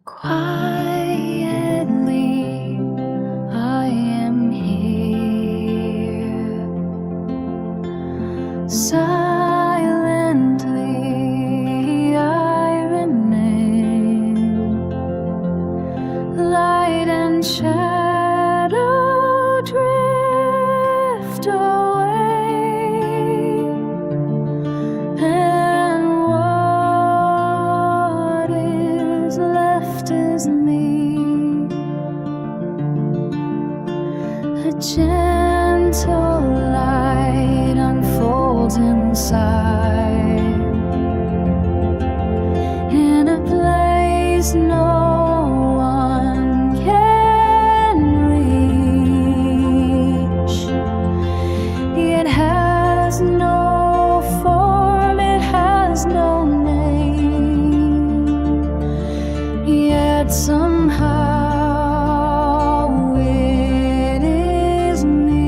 Quietly, I am here. Silently, I remain. Light and shadow drift away, and what is left is me. A gentle light unfolds inside, in a place no one can reach. It has no form, it has no name, yet somehow it is me.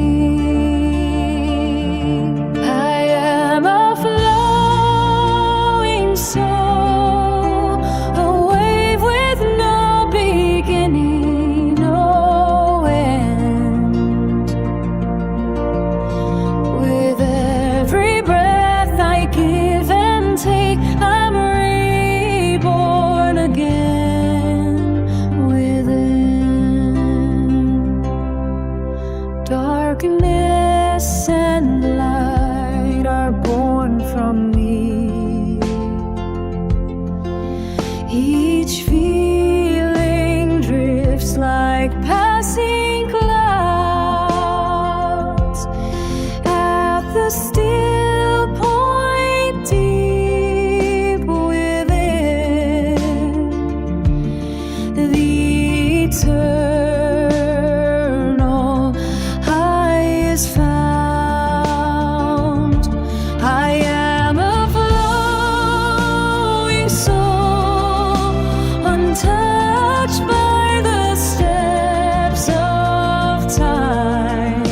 I am a flowing soul, a wave with no beginning, no end. With every breath I give and take, I'm reborn again within. Darkness and light are born from me. Each feeling drifts like passing clouds at the still point deep within. The eternal I is found. I am a flowing soul, untouched by the steps of time.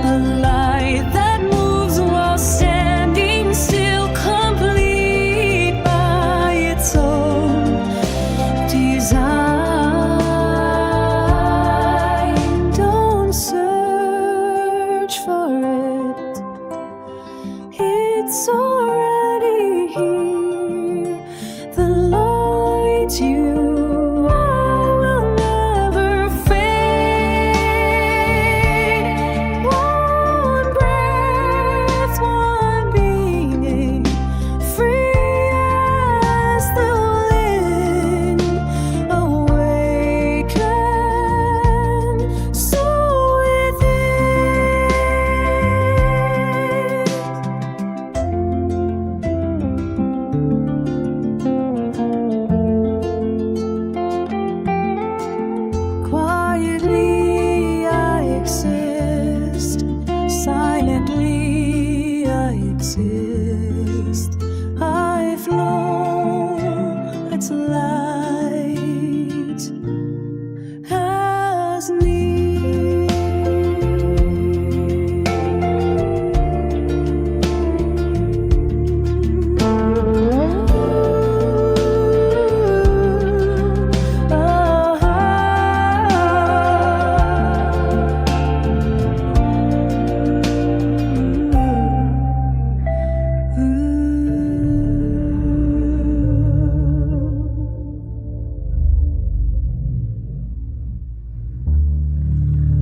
A light that moves while standing still, complete by its own design. Don't search for it, it's already here. The light you